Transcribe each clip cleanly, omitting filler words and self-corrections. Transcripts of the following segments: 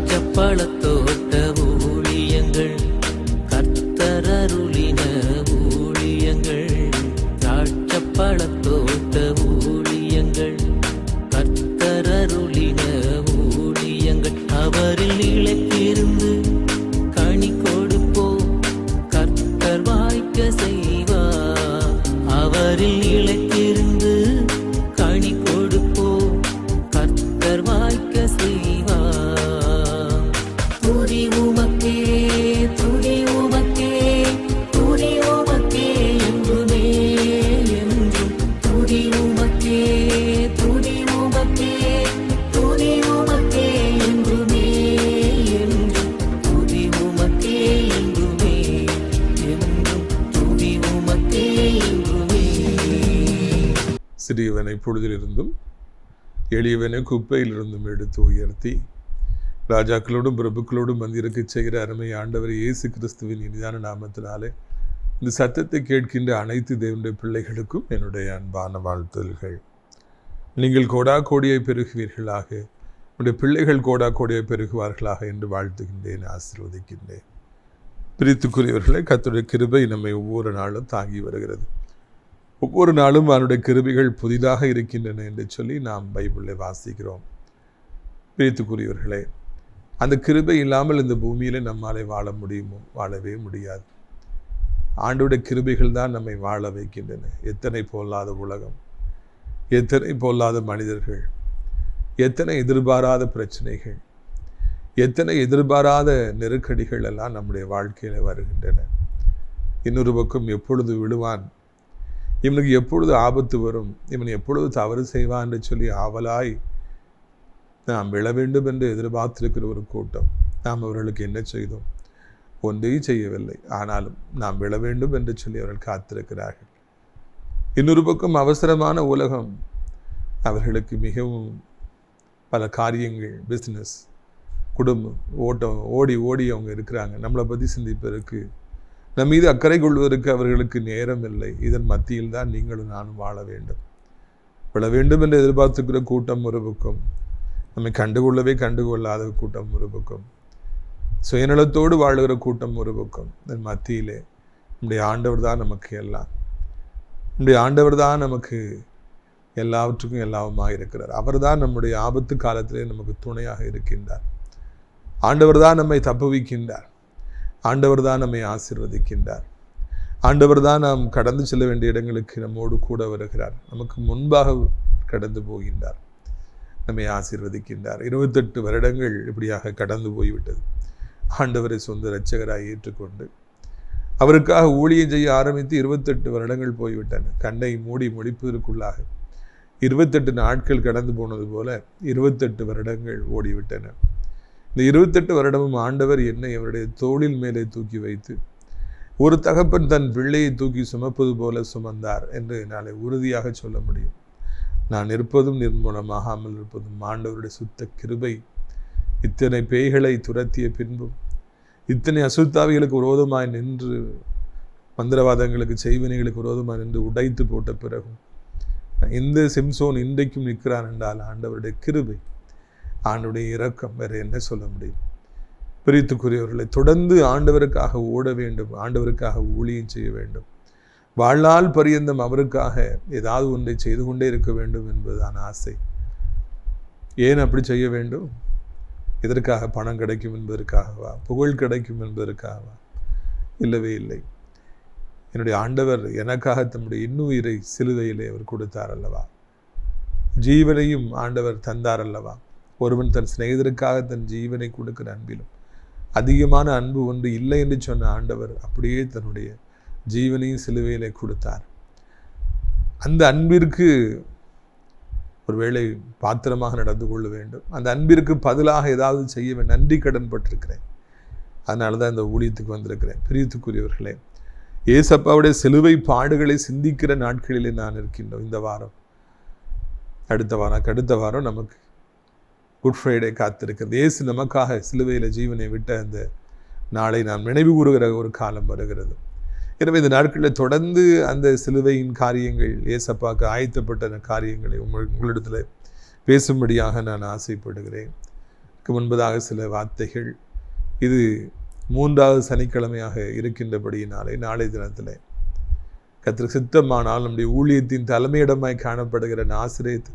திராட்சப்பழத்தோட்ட ஊழியங்கள் கர்த்தரருளின ஊழியங்கள் திராட்சப்பழத்தோட்ட ஊழியங்கள் கர்த்தரருளின ஊழியங்கள் அவரில் இழைத்திருந்து கனி கொடுப்போம் கர்த்தர் வாய்க்க செய்வார் அவரில் இழைத்திருந்து கனி கொடுப்போம் கர்த்தர் வாய்க்க செய்வார் துதி உமக்கே துதி உமக்கே துதி உமக்கே என்றுமே என்றும் துதி உமக்கே துதி உமக்கே துதி உமக்கே என்றுமே என்றும் துதி உமக்கே என்றுமே என்றும் துதி உமக்கே என்றுமே. சிறியவனை பொழுதிலிருந்தும் எளியவனை குப்பையிலிருந்தும் எடுத்து உயர்த்தி ராஜாக்களோடும் பிரபுக்களோடும் வந்திருக்க செய்கிற அருமை ஆண்டவர் இயேசு கிறிஸ்துவின் இனிதான நாமத்தினாலே இந்த சத்தத்தை கேட்கின்ற அனைத்து தேவனுடைய பிள்ளைகளுக்கும் என்னுடைய அன்பான வாழ்த்துதல்கள். நீங்கள் கோடா கோடியை பெருகுவீர்களாக, உங்களுடைய பிள்ளைகள் கோடா கோடியை பெருகுவார்களாக என்று வாழ்த்துகின்றேன், ஆசீர்வதிக்கின்றேன். பிரித்துக்குரியவர்களே, கர்த்தருடைய கிருபை நம்மை ஒவ்வொரு நாளும் தாங்கி வருகிறது. ஒவ்வொரு நாளும் அவனுடைய கிருபைகள் புதிதாக இருக்கின்றன என்று சொல்லி நாம் பைபிளில் வாசிக்கிறோம். பிரித்துக்குரியவர்களே, அந்த கிருபை இல்லாமல் இந்த பூமியில் நம்மாலே வாழ முடியுமோ? வாழவே முடியாது. ஆண்டோடைய கிருபைகள் தான் நம்மை வாழ வைக்கின்றன. எத்தனை பொல்லாத உலகம், எத்தனை பொல்லாத மனிதர்கள், எத்தனை எதிர்பாராத பிரச்சனைகள், எத்தனை எதிர்பாராத நெருக்கடிகள் எல்லாம் நம்முடைய வாழ்க்கையில் வருகின்றன. இன்னொரு பக்கம் எப்பொழுது விழுவான், இவனுக்கு எப்பொழுது ஆபத்து வரும், இவன் எப்பொழுது தவறு செய்வான் என்று சொல்லி ஆவலாய் நாம் விழ வேண்டும் என்று எதிர்பார்த்திருக்கிற ஒரு கூட்டம். நாம் அவர்களுக்கு என்ன செய்தோம்? ஒன்றையும் செய்யவில்லை. ஆனாலும் நாம் விழ வேண்டும் என்று சொல்லி அவர்கள் காத்திருக்கிறார்கள். இன்னொரு பக்கம் அவசரமான உலகம் அவர்களுக்கு மிகவும் பல காரியங்கள், பிஸ்னஸ், குடும்பம், ஓட்டம், ஓடி ஓடி அவங்க இருக்கிறாங்க. நம்மளை பற்றி சிந்திப்பதற்கு, நம் மீது அக்கறை கொள்வதற்கு அவர்களுக்கு நேரம் இல்லை. இதன் மத்தியில் தான் நீங்களும் நானும் வாழ வேண்டும், விழ வேண்டும் என்று எதிர்பார்த்துக்கிற கூட்டம் ஒரு பக்கம், நம்மை கண்டுகொள்ளவே கண்டுகொள்ளாத கூட்டம் ஒரு பக்கம், சுயநலத்தோடு வாழுகிற கூட்டம் ஒரு பக்கம். இதன் மத்தியிலே நம்முடைய ஆண்டவர் தான் நமக்கு எல்லாம். நம்முடைய ஆண்டவர் தான் நமக்கு எல்லாவற்றுக்கும் எல்லாவுமாக இருக்கிறார். அவர் தான் நம்முடைய ஆபத்து காலத்திலே நமக்கு துணையாக இருக்கின்றார். ஆண்டவர் தான் நம்மை தப்புவிக்கின்றார். ஆண்டவர் தான் நம்மை ஆசீர்வதிக்கின்றார். ஆண்டவர் தான் நாம் கடந்து செல்ல வேண்டிய இடங்களுக்கு நம்மோடு கூட வருகிறார். நமக்கு முன்பாக கடந்து போகின்றார், நம்மை ஆசீர்வதிக்கின்றார். 28 வருடங்கள் இப்படியாக கடந்து போய்விட்டது. ஆண்டவரை சொந்த இரட்சகராய் ஏற்றுக்கொண்டு அவருக்காக ஊழியம் செய்ய ஆரம்பித்து 28 வருடங்கள் போய்விட்டன. கண்ணை மூடி முடிப்பதற்குள்ளாக 28 நாட்கள் கடந்து போனது போல 28 வருடங்கள் ஓடிவிட்டன. இந்த 28 வருடமும் ஆண்டவர் என்னை அவருடைய தோளில் மேலே தூக்கி வைத்து ஒரு தகப்பன் தன் பிள்ளையை தூக்கி சுமப்பது போல சுமந்தார் என்று என்னால் உறுதியாக சொல்ல முடியும். நான் இருப்பதும் நிர்மூலமாகாமல் இருப்பதும் ஆண்டவருடைய சுத்த கிருபை. இத்தனை பேய்களை துரத்திய பின்பும், இத்தனை அசுத்தாவிகளுக்கு விரோதமாய் நின்று, மந்திரவாதங்களுக்கு, செய்வினைகளுக்கு விரோதமாய் நின்று உடைத்து போட்ட பிறகும் இந்த சிம்சோன் இன்றைக்கும் நிற்கிறான் என்றால் ஆண்டவருடைய கிருபை, ஆண்டவருடைய இரக்கம். வேறு என்ன சொல்ல முடியும்? பிரித்துக்குரியவர்களை, தொடர்ந்து ஆண்டவருக்காக ஓட வேண்டும், ஆண்டவருக்காக ஊழியம் செய்ய வேண்டும். வாழ்நாள் பரியந்தம் அவருக்காக ஏதாவது ஒன்றை செய்து கொண்டே இருக்க வேண்டும் என்பதுதான் ஆசை. ஏன் அப்படி செய்ய வேண்டும்? இதற்காக பணம் கிடைக்கும் என்பதற்காகவா? புகழ் கிடைக்கும் என்பதற்காகவா? இல்லவே இல்லை. என்னுடைய ஆண்டவர் எனக்காக தம்முடைய இன்னுயிரை சிலுவையிலே அவர் கொடுத்தார் அல்லவா? ஜீவனையும் ஆண்டவர் தந்தார் அல்லவா? ஒருவன் தன் சிநேகிதருக்காக தன் ஜீவனை கொடுக்கிற அன்பிலும் அதிகமான அன்பு ஒன்று இல்லை என்று சொன்ன ஆண்டவர் அப்படியே தன்னுடைய ஜீவனையும் சிலுவையிலே கொடுத்தார். அந்த அன்பிற்கு ஒருவேளை பாத்திரமாக நடந்து கொள்ள வேண்டும். அந்த அன்பிற்கு பதிலாக ஏதாவது செய்ய வேண்டும். நன்றி கடன் பட்டிருக்கிறேன், அதனால தான் இந்த ஊழியத்துக்கு வந்திருக்கிறேன். பிரியத்துக்குரியவர்களே, ஏசப்பாவுடைய சிலுவை பாடுகளை சிந்திக்கிற நாட்களிலே நான் இருக்கின்றோம். இந்த வாரம், அடுத்த வாரம் நமக்கு குட் ஃப்ரைடே காத்திருக்கிறது. இயேசு நமக்காக சிலுவையில் ஜீவனை விட்ட அந்த நாளை நாம் நினைவு கூறுகிற ஒரு காலம் வருகிறது. எனவே இந்த நாட்களில் தொடர்ந்து அந்த சிலுவையின் காரியங்கள், ஏசப்பாவுக்கு ஆயத்தப்பட்ட காரியங்களை உங்களிடத்தில் பேசும்படியாக நான் ஆசைப்படுகிறேன். முன்பதாக சில வார்த்தைகள். இது 3வது சனிக்கிழமையாக இருக்கின்றபடியினாலே நாளை தினத்தில் கர்த்தருக்கு சித்தமானால் நம்முடைய ஊழியத்தின் தலைமையிடமாய் காணப்படுகிற நாசரேத்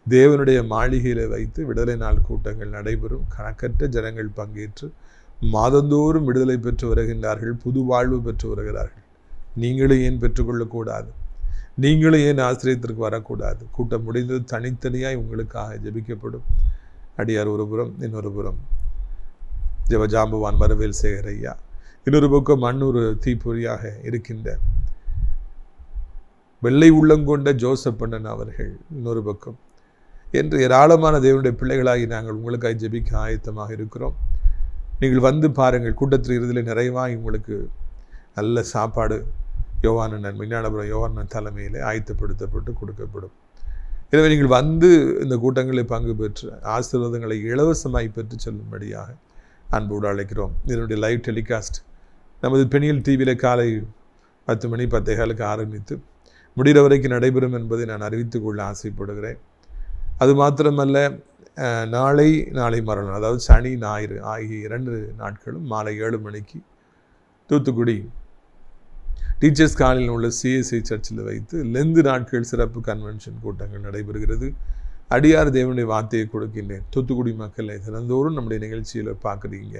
தேவனுடைய மாளிகையில் வைத்து விடுதலை நாள் கூட்டங்கள் நடைபெறும். கணக்கற்ற ஜனங்கள் பங்கேற்று மாதந்தோறும் விடுதலை பெற்று வருகின்றார்கள், புது வாழ்வு பெற்று வருகிறார்கள். நீங்களும் ஏன் பெற்றுக்கொள்ளக்கூடாது? நீங்களும் ஏன் ஆசிரியத்திற்கு வரக்கூடாது? கூட்டம் முடிந்தது தனித்தனியாய் உங்களுக்காக ஜெபிக்கப்படும். அடியார் ஒரு புறம், இன்னொரு புறம் ஜெபஜாம்புவான் வரவேல் சேகர் ஐயா, இன்னொரு பக்கம் மண்ணூர் தீப்பொறியாக இருக்கின்ற வெள்ளை உள்ளங்கொண்ட ஜோசப் அண்ணன் அவர்கள் இன்னொரு பக்கம் என்று ஏராளமான தேவனுடைய பிள்ளைகளாகி நாங்கள் உங்களுக்காக ஜெபிக்க ஆயத்தமாக இருக்கிறோம். நீங்கள் வந்து பாருங்கள். கூட்டத்தில் இறுதியில் நிறைவாக உங்களுக்கு நல்ல சாப்பாடு யோவானன் விஞ்ஞானபுரம் யோவானன் தலைமையில் ஆயத்தப்படுத்தப்பட்டு கொடுக்கப்படும். எனவே நீங்கள் வந்து இந்த கூட்டங்களில் பங்கு பெற்று ஆசீர்வாதங்களை இலவசமாய் பெற்று செல்லும்படியாக அன்போடு அழைக்கிறோம். இதனுடைய லைவ் டெலிகாஸ்ட் நமது பெண்ணியல் டிவியில் காலை 10 மணி 10:15 ஆரம்பித்து முடிகிற வரைக்கும் நடைபெறும் என்பதை நான் அறிவித்துக் கொள்ள ஆசைப்படுகிறேன். அது மாத்திரமல்ல, நாளை மறுநாள், அதாவது சனி ஞாயிறு ஆகிய 2 நாட்களும் மாலை 7 மணிக்கு தூத்துக்குடி டீச்சர்ஸ் காலையில் உள்ள CSI சர்ச்சில் வைத்து லெந்து நாட்கள் சிறப்பு கன்வென்ஷன் கூட்டங்கள் நடைபெறுகிறது. அடியார் தேவனுடைய வார்த்தையை கொடுக்கின்றேன். தூத்துக்குடி மக்களை தினந்தோறும் நம்முடைய நிகழ்ச்சியில் பார்க்குறீங்க.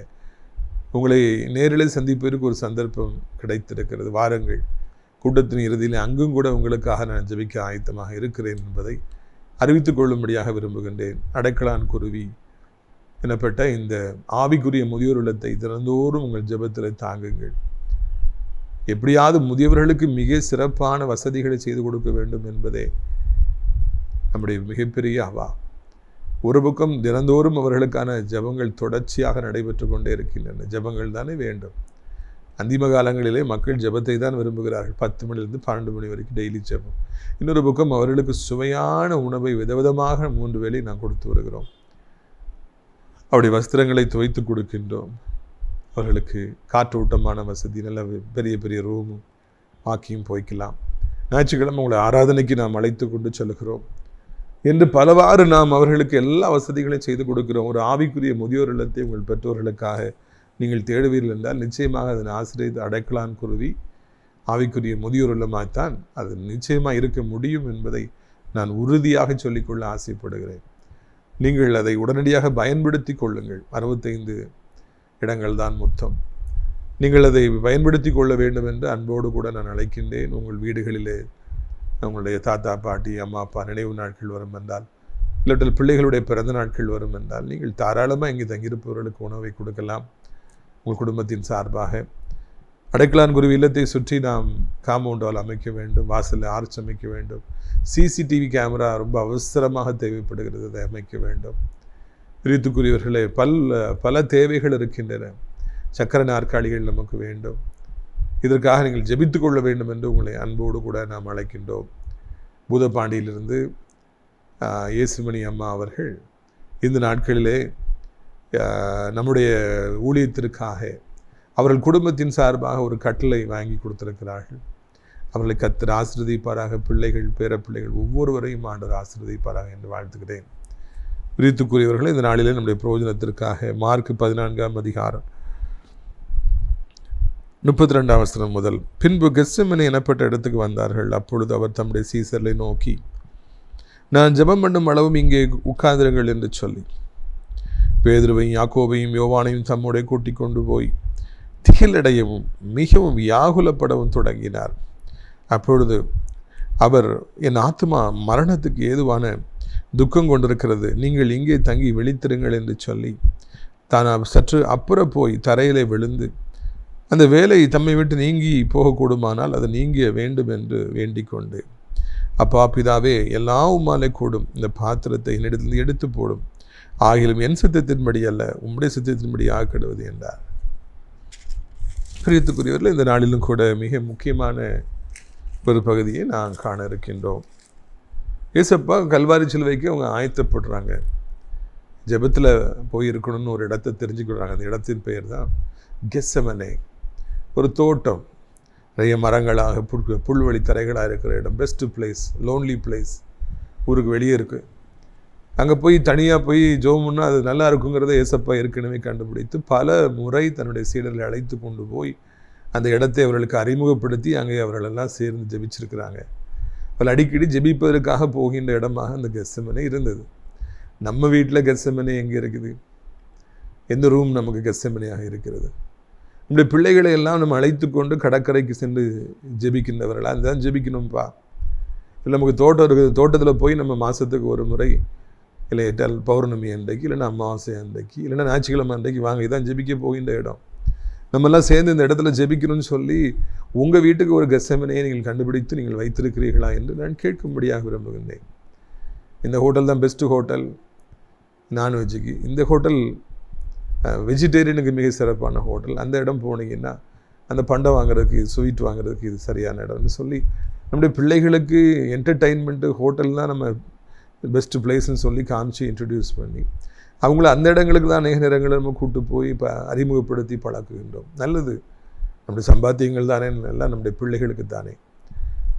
உங்களை நேரில் சந்திப்பதற்கு ஒரு சந்தர்ப்பம் கிடைத்திருக்கிறது. வாருங்கள். கூட்டத்தின் இறுதியில் அங்கும் கூட உங்களுக்காக நான் ஜெபிக்க ஆயத்தமாக இருக்கிறேன் என்பதை அறிவித்துக் கொள்ளும்படியாக விரும்புகின்றேன். அடைக்கலான் குருவி எனப்பட்ட இந்த ஆவிக்குரிய முதியோர் இல்லத்தை தினந்தோறும் உங்கள் ஜெபத்தில் தாங்குங்கள். எப்படியாவது முதியவர்களுக்கு மிக சிறப்பான வசதிகளை செய்து கொடுக்க வேண்டும் என்பதே நம்முடைய மிகப்பெரிய அவா. ஒரு பக்கம் தினந்தோறும் அவர்களுக்கான ஜெபங்கள் தொடர்ச்சியாக நடைபெற்று கொண்டே இருக்கின்றன. ஜெபங்கள் தானே வேண்டும். அந்திம காலங்களிலே மக்கள் ஜெபத்தை தான் விரும்புகிறார்கள். 10 மணிலிருந்து 12 மணி வரைக்கும் டெய்லி ஜெபம். இன்னொரு பக்கம் அவர்களுக்கு சுவையான உணவை விதவிதமாக 3 வேளை நான் கொடுத்து வருகிறோம். அவருடைய வஸ்திரங்களை துவைத்து கொடுக்கின்றோம். அவர்களுக்கு காற்றோட்டமான வசதி, நல்ல பெரிய பெரிய ரூமும் ஆக்கியும் போய்க்கலாம். ஞாயிற்றுக்கிழமை உங்களை ஆராதனைக்கு நாம் அழைத்து கொண்டு செல்கிறோம் என்று பலவாறு நாம் அவர்களுக்கு எல்லா வசதிகளையும் செய்து கொடுக்கிறோம். ஒரு ஆவிக்குரிய முதியோர் இல்லத்தை உங்கள் பெற்றோர்களுக்காக நீங்கள் தேடுவீர்கள் என்றால் நிச்சயமாக அதன் ஆசிரியர் அடைக்கலான் குருவி ஆவிக்குரிய முதியோர் இல்லமாய்த்தான் அது நிச்சயமாக இருக்க முடியும் என்பதை நான் உறுதியாக சொல்லிக்கொள்ள ஆசைப்படுகிறேன். நீங்கள் அதை உடனடியாக பயன்படுத்தி கொள்ளுங்கள். 65 இடங்கள் தான் மொத்தம். நீங்கள் அதை பயன்படுத்தி கொள்ள வேண்டும் என்று அன்போடு கூட நான் அழைக்கின்றேன். உங்கள் வீடுகளிலே உங்களுடைய தாத்தா பாட்டி அம்மா அப்பா நினைவு நாட்கள் வரும் என்றால், இல்லாட்டில் பிள்ளைகளுடைய பிறந்த நாட்கள் வரும் என்றால் நீங்கள் தாராளமாக இங்கே தங்கியிருப்பவர்களுக்கு உணவை கொடுக்கலாம். உங்கள் குடும்பத்தின் சார்பாக அடைக்கலான் குருவி இல்லத்தை சுற்றி நாம் காம்பவுண்ட் வால் அமைக்க வேண்டும், வாசலில் ஆர்ச் அமைக்க வேண்டும், CCTV கேமரா ரொம்ப அவசரமாக தேவைப்படுகிறது, அதை அமைக்க வேண்டும். பிரித்துக்குரியவர்களே, பல தேவைகள் இருக்கின்றன. சக்கர நாற்காலிகள் நமக்கு வேண்டும். இதற்காக நீங்கள் ஜெபித்து கொள்ள வேண்டும் என்று உங்களை அன்போடு கூட நாம் அழைக்கின்றோம். பூதப்பாண்டியிலிருந்து இயேசுமணி அம்மா அவர்கள் இந்த நாட்களிலே நம்முடைய ஊழியத்திற்காக அவர்கள் குடும்பத்தின் சார்பாக ஒரு கட்டளை வாங்கி கொடுத்திருக்கிறார்கள். அவர்களை கர்த்தர் ஆசீர்வதிப்பாராக. பிள்ளைகள் பேரப்பிள்ளைகள் ஒவ்வொருவரையும் ஆண்டவர் ஆசீர்வதிப்பாராக என்று வாழ்த்துகிறேன். பிரித்துக்குரியவர்கள், இந்த நாளிலே நம்முடைய பிரயோஜனத்திற்காக மார்க் 14ஆம் அதிகாரம் 32ஆம் வசனம் முதல், பின்பு கெத்செமனே எனப்பட்ட இடத்துக்கு வந்தார்கள். அப்பொழுது அவர் தம்முடைய சீசர்களை நோக்கி, நான் ஜெபம் பண்ணும் அளவும் இங்கே உட்கார்ந்திருங்கள் என்று சொல்லி பேதுருவையும் யாக்கோபையும் யோவானையும் தம்முடைய கூட்டிக் கொண்டு போய் திகிலடையவும் மிகவும் வியாகுலப்படவும் தொடங்கினார். அப்பொழுது அவர், என் ஆத்துமா மரணத்துக்கு ஏதுவான துக்கம் கொண்டிருக்கிறது, நீங்கள் இங்கே தங்கி விழித்திருங்கள் என்று சொல்லி தான் சற்று அப்புற போய் தரையிலே விழுந்து அந்த வேலை தம்மை விட்டு நீங்கி போகக்கூடுமானால் அது நீங்க வேண்டும் என்று வேண்டிக் கொண்டு, அப்பா பிதாவே, எல்லாம் உம்மாலே கூடும், இந்த பாத்திரத்தை என்னிடத்தில் எடுத்து போடும், ஆகிலும் என் சித்தத்தின்படி அல்ல உம்முடைய சித்தத்தின்படி ஆக்கிடுவது என்றார். பிரியத்துக்குரியவர்கள், இந்த நாளிலும் கூட மிக முக்கியமான ஒரு பகுதியை நான் காண இருக்கின்றோம். ஏசப்பா கல்வாரி சிலுவைக்கு அவங்க ஆயத்தப்படுறாங்க. ஜெபத்தில் போயிருக்கணும்னு ஒரு இடத்தை தெரிஞ்சுக்கிறாங்க. அந்த இடத்தின் பெயர் தான் கெத்செமனே. ஒரு தோட்டம், நிறைய மரங்களாக புல்வெளி தரைகளாக இருக்கிற இடம், பெஸ்ட் பிளேஸ், லோன்லி பிளேஸ், ஊருக்கு வெளியே இருக்குது. அங்கே போய் தனியாக போய் ஜெபம் பண்ணால் அது நல்லா இருக்குங்கிறத ஏசப்பா ஏற்கனவே கண்டுபிடித்து பல முறை தன்னுடைய சீடர்களை அழைத்து கொண்டு போய் அந்த இடத்தை அவர்களுக்கு அறிமுகப்படுத்தி அங்கே அவர்களெல்லாம் சேர்ந்து ஜெபிச்சிருக்கிறாங்க. அவள் அடிக்கடி ஜெபிப்பதற்காக போகின்ற இடமாக அந்த கெத்செமனே இருந்தது. நம்ம வீட்டில் கெத்செமனே எங்கே இருக்குது? எந்த ரூம் நமக்கு கெத்செமனையாக இருக்கிறது? நம்முடைய பிள்ளைகளை எல்லாம் நம்ம அழைத்து கொண்டு கடற்கரைக்கு சென்று ஜெபிக்கின்றவர்கள் அதுதான் ஜெபிக்கணும்ப்பா. இல்லை நமக்கு தோட்டம் இருக்குது, தோட்டத்தில் போய் நம்ம மாதத்துக்கு ஒரு முறை இல்லை பௌர்ணமி அன்றைக்கு இல்லைன்னா அமாவாசை அன்றைக்கு இல்லைன்னா ஞாயிற்றுக்கிழமை அன்றைக்கு வாங்க, இதான் ஜெபிக்க போகின்ற இடம். நம்மெல்லாம் சேர்ந்து இந்த இடத்துல ஜெபிக்கணும்னு சொல்லி உங்கள் வீட்டுக்கு ஒரு கெத்செமனையை நீங்கள் கண்டுபிடித்து நீங்கள் வைத்திருக்கிறீர்களா என்று நான் கேட்கும்படியாக விரும்புகின்றேன். இந்த ஹோட்டல் தான் பெஸ்ட்டு ஹோட்டல் நான்வெஜ்ஜுக்கு. இந்த ஹோட்டல் வெஜிடேரியனுக்கு மிக சிறப்பான ஹோட்டல். அந்த இடம் போனீங்கன்னா அந்த பண்டை வாங்குறதுக்கு ஸ்வீட் வாங்குறதுக்கு இது சரியான இடம்னு சொல்லி நம்முடைய பிள்ளைகளுக்கு என்டர்டெயின்மெண்ட்டு ஹோட்டல் தான் நம்ம பெஸ்ட்டு பிளேஸ்ன்னு சொல்லி காமிச்சு இன்ட்ரடியூஸ் பண்ணி அவங்கள அந்த இடங்களுக்கு தான் அநேக நேரங்களை நம்ம கூப்பிட்டு போய் இப்போ அறிமுகப்படுத்தி பழக்குகின்றோம். நல்லது, நம்முடைய சம்பாத்தியங்கள் தானே எல்லாம் நம்முடைய பிள்ளைகளுக்கு தானே.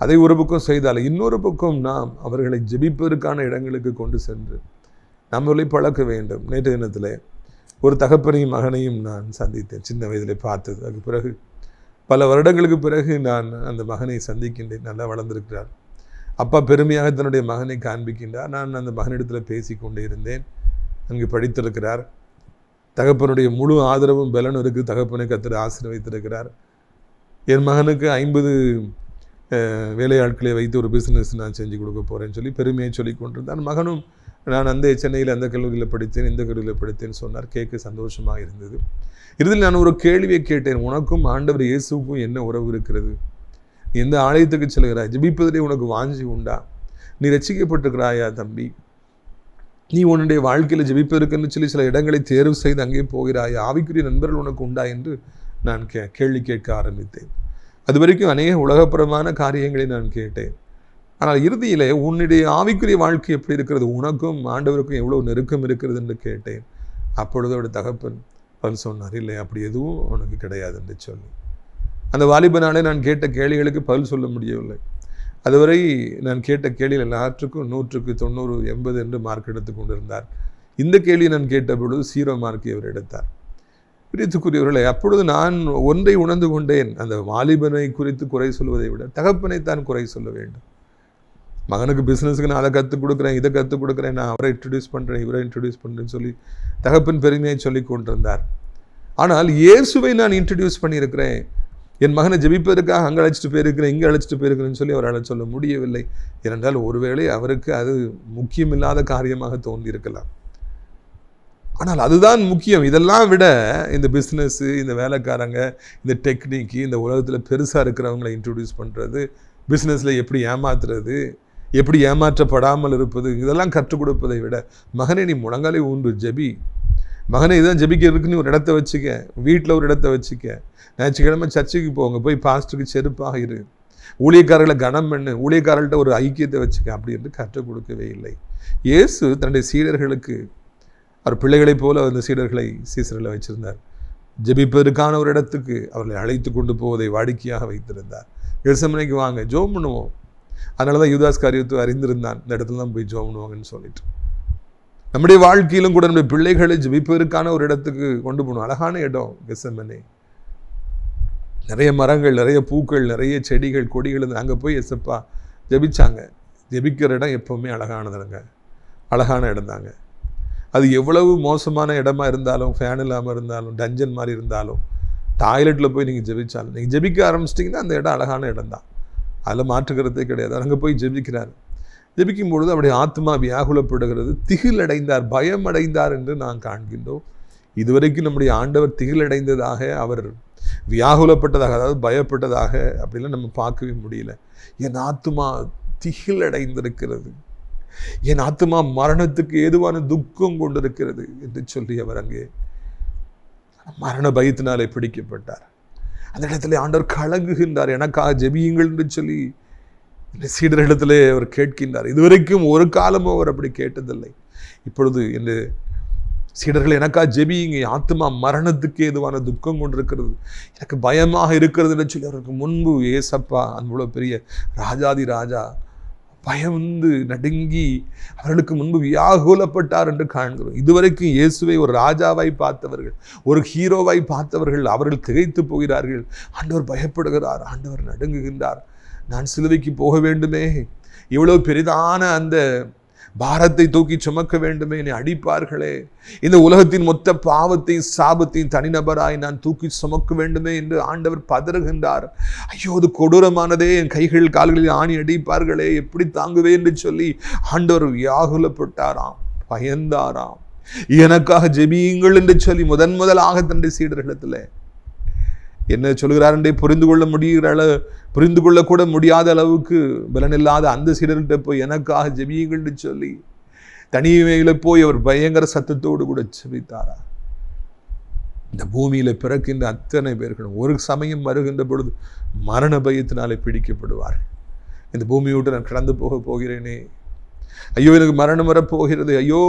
அதை ஒரு பக்கம் செய்தால் இன்னொரு பக்கம் நாம் அவர்களை ஜெபிப்பதற்கான இடங்களுக்கு கொண்டு சென்று நம்மளை பழக்க வேண்டும். நேற்று தினத்தில் ஒரு தகப்பனையும் மகனையும் நான் சந்தித்தேன், சின்ன வயதில் பார்த்தது. அதுக்கு பிறகு பல வருடங்களுக்கு பிறகு நான் அந்த மகனை சந்திக்கின்றேன். நல்லா வளர்ந்திருக்கிறார். அப்பா பெருமையாக தன்னுடைய மகனை காண்பிக்கின்றார். நான் அந்த மகனிடத்தில் பேசி கொண்டே இருந்தேன். அங்கு படித்திருக்கிறார். தகப்பனுடைய முழு ஆதரவும் பலனும் இருக்குது. தகப்பனை கர்த்தர் ஆசீர்வதித்திருக்கிறார். என் மகனுக்கு 50 வேலையாட்களை வைத்து ஒரு பிஸ்னஸ் நான் செஞ்சு கொடுக்க போகிறேன்னு சொல்லி பெருமையை சொல்லி கொண்டிருந்தான். மகனும் நான் அந்த சென்னையில் அந்த கல்லூரியில் படித்தேன், இந்த கல்லூரியில் படித்தேன்னு சொன்னார். கேட்க சந்தோஷமாக இருந்தது. இறுதியில் நான் ஒரு கேள்வியை கேட்டேன், உனக்கும் ஆண்டவர் இயேசுவுக்கும் என்ன உறவு இருக்கிறது? நீ எந்த ஆலயத்துக்கு செல்கிறாய்? ஜெபிப்பதிலே உனக்கு வாஞ்சி உண்டா? நீ ரட்சிக்கப்பட்டிருக்கிறாயா தம்பி? நீ உன்னுடைய வாழ்க்கையில் ஜெபிப்பதற்குன்னு சொல்லி சில இடங்களை தேர்வு செய்து அங்கே போகிறாயா? ஆவிக்குரிய நண்பர்கள் உனக்கு உண்டா என்று நான் கேள்வி கேட்க ஆரம்பித்தேன். அது வரைக்கும் அநேக உலகப்புறமான காரியங்களை நான் கேட்டேன். ஆனால் இறுதியிலே உன்னுடைய ஆவிக்குரிய வாழ்க்கை எப்படி இருக்கிறது, உனக்கும் ஆண்டவருக்கும் எவ்வளோ நெருக்கம் இருக்கிறது என்று கேட்டேன். அப்பொழுது அவருடைய தகப்பன் பதில் சொன்னார், இல்லை அப்படி எதுவும் உனக்கு கிடையாது என்று சொல்லி. அந்த வாலிபனாலே நான் கேட்ட கேள்விகளுக்கு பதில் சொல்ல முடியவில்லை. அதுவரை நான் கேட்ட கேள்வியில் எல்லாற்றுக்கும் 100க்கு 90, 80 என்று மார்க் எடுத்து கொண்டிருந்தார். இந்த கேள்வியை நான் கேட்ட பொழுது 0 மார்க்கை அவர் எடுத்தார். பிரித்துக்குரியவர்களே, அப்பொழுது நான் ஒன்றை உணர்ந்து கொண்டேன், அந்த வாலிபனை குறித்து குறை சொல்வதை விட தகப்பனைத்தான் குறை சொல்ல வேண்டும். மகனுக்கு பிஸ்னஸுக்கு நான் அதை கற்றுக் கொடுக்குறேன், இதை கற்றுக் கொடுக்குறேன், நான் அவரை இன்ட்ரடியூஸ் பண்ணுறேன், இவரை இன்ட்ரடியூஸ் பண்ணுறேன்னு சொல்லி தகப்பன் பெருமையை சொல்லி கொண்டிருந்தார். ஆனால் இயேசுவை நான் இன்ட்ரடியூஸ் பண்ணியிருக்கிறேன், என் மகனை ஜெபிப்பதற்காக அங்கே அழைச்சிட்டு போயிருக்கிறேன், இங்கே அழைச்சிட்டு போயிருக்கிறேன்னு சொல்லி அவரால் சொல்ல முடியவில்லை. ஏனென்றால் ஒருவேளை அவருக்கு அது முக்கியமில்லாத காரியமாக தோன்றியிருக்கலாம். ஆனால் அதுதான் முக்கியம். இதெல்லாம் விட இந்த பிஸ்னஸ்ஸு, இந்த வேலைக்காரங்க, இந்த டெக்னிக்கு, இந்த உலகத்தில் பெருசாக இருக்கிறவங்களை இன்ட்ரடியூஸ் பண்ணுறது, பிஸ்னஸில் எப்படி ஏமாத்துறது, எப்படி ஏமாற்றப்படாமல் இருப்பது, இதெல்லாம் கற்றுக் கொடுப்பதை விட மகனை நீ முழங்காலே ஊன்று ஜெபி, மகனை இதான் ஜெபிக்கிறதுக்கு நீ ஒரு இடத்த வச்சுக்க, வீட்டில் ஒரு இடத்த வச்சுக்க, ஞாயிற்றுக்கிழமை சர்ச்சுக்கு போங்க, போய் பாஸ்டருக்கு செருப்பாக இரு, ஊழியக்காரர்களை கனம் பண்ணு, ஊழியக்காரர்கள்ட்ட ஒரு ஐக்கியத்தை வச்சுக்க, அப்படி என்று கற்றுக் கொடுக்கவே இல்லை. இயேசு தன்னுடைய சீடர்களுக்கு அவர் பிள்ளைகளைப் போல அந்த சீசர்களை வச்சிருந்தார். ஜெபிப்பதற்கான ஒரு இடத்துக்கு அவர்களை அழைத்து கொண்டு போவதை வாடிக்கையாக வைத்திருந்தார். கெத்செமனேக்கு வாங்க, ஜெபம் பண்ணுவோம். அதனால தான் யூதாஸ் காரியத்தை அறிந்திருந்தான், இந்த இடத்துல தான் போய் ஜெபம் பண்ணுவாங்கன்னு சொல்லிட்டு. நம்முடைய வாழ்க்கையிலும் கூட நம்முடைய பிள்ளைகளை ஜெபிப்பதற்கான ஒரு இடத்துக்கு கொண்டு போகணும். அழகான இடம் கெத்செமனே, நிறைய மரங்கள், நிறைய பூக்கள், நிறைய செடிகள், கொடிகள். அங்கே போய் எசப்பா ஜெபிச்சாங்க. ஜெபிக்கிற இடம் எப்போவுமே அழகானதுங்க, அழகான இடம் தாங்க. அது எவ்வளவு மோசமான இடமா இருந்தாலும், ஃபேன் இல்லாமல் இருந்தாலும், டஞ்சன் மாதிரி இருந்தாலும், டாய்லெட்டில் போய் நீங்கள் ஜெபிச்சாலும், நீங்கள் ஜெபிக்க ஆரம்பிச்சிட்டிங்கன்னா அந்த இடம் அழகான இடம் தான், அதில் மாற்றுக்கிறதே கிடையாது. அங்கே போய் ஜெபிக்கிறார். ஜெபிக்கும் பொழுது அவருடைய ஆத்மா வியாகுலப்படுகிறது, திகில் அடைந்தார், பயம் அடைந்தார் என்று நான் காண்கின்றோம். இதுவரைக்கும் நம்முடைய ஆண்டவர் திகில் அடைந்ததாக, அவர் வியாகுலப்பட்டதாக, அதாவது பயப்பட்டதாக அப்படிலாம் நம்ம பார்க்கவே முடியல. என் ஆத்மா திகில் அடைந்திருக்கிறது, என் ஆத்மா மரணத்துக்கு ஏதுவான துக்கம் கொண்டிருக்கிறது என்று சொல்லி அவர் அங்கே மரண பயத்தினாலே பிடிக்கப்பட்டார். அந்த இடத்துல ஆண்டவர் கலங்குகின்றார், எனக்காக ஜெபியுங்கள் என்று சொல்லி சீடர்களிடத்திலே அவர் கேட்கின்றார். இதுவரைக்கும் ஒரு காலமும் அவர் அப்படி கேட்டதில்லை. இப்பொழுது இந்த சீடர்கள் எனக்காக ஜெபியுங்க, ஆத்மா மரணத்துக்கு ஏதுவான துக்கம் கொண்டிருக்கிறது, எனக்கு பயமாக இருக்கிறது என்று சொல்லி அவருக்கு முன்பு ஏசப்பா அவ்வளோ பெரிய ராஜாதி ராஜா பயந்து நடுங்கி அவர்களுக்கு முன்பு வியாகுலப்பட்டார் என்று காண்கிறோம். இதுவரைக்கும் இயேசுவை ஒரு ராஜாவாய் பார்த்தவர்கள், ஒரு ஹீரோவாய் பார்த்தவர்கள் அவர்கள் திகைத்து போகிறார்கள். ஆண்டவர் பயப்படுகிறார், ஆண்டவர் நடுங்குகின்றார். நான் சிலுவைக்கு போக வேண்டுமே, இவ்வளவு பெரிதான அந்த பாரத்தை தூக்கி சுமக்க வேண்டுமே, என்னை அடிப்பார்களே, இந்த உலகத்தின் மொத்த பாவத்தையும் சாபத்தையும் தனிநபராய் நான் தூக்கி சுமக்க வேண்டுமே என்று ஆண்டவர் பதறுகின்றார். ஐயோ, அது கொடூரமானதே, என் கைகள் கால்களில் ஆணி அடிப்பார்களே, எப்படி தாங்குவே என்று சொல்லி ஆண்டவர் வியாகுலப்பட்டாராம், பயந்தாராம். எனக்காக ஜெபியுங்கள் என்று சொல்லி முதலாக தன்னுடைய சீடர்களிடத்தில் என்ன சொல்கிறார் என்றே புரிந்து கொள்ளக்கூட முடியாத அளவுக்கு பலனில்லாத அந்த சீடர்கிட்ட போய் எனக்காக ஜெபியுங்கள் சொல்லி தனிமையில போய் அவர் பயங்கர சத்தத்தோடு கூட ஜெபித்தாரா. இந்த பூமியில பிறக்கின்ற அத்தனை பேர்களும் ஒரு சமயம் வருகின்ற பொழுது மரண பயத்தினாலே பிடிக்கப்படுவார்கள். இந்த பூமியை விட்டு நான் கடந்து போகிறேனே, ஐயோ எனக்கு மரணம் வரப்போகிறது, ஐயோ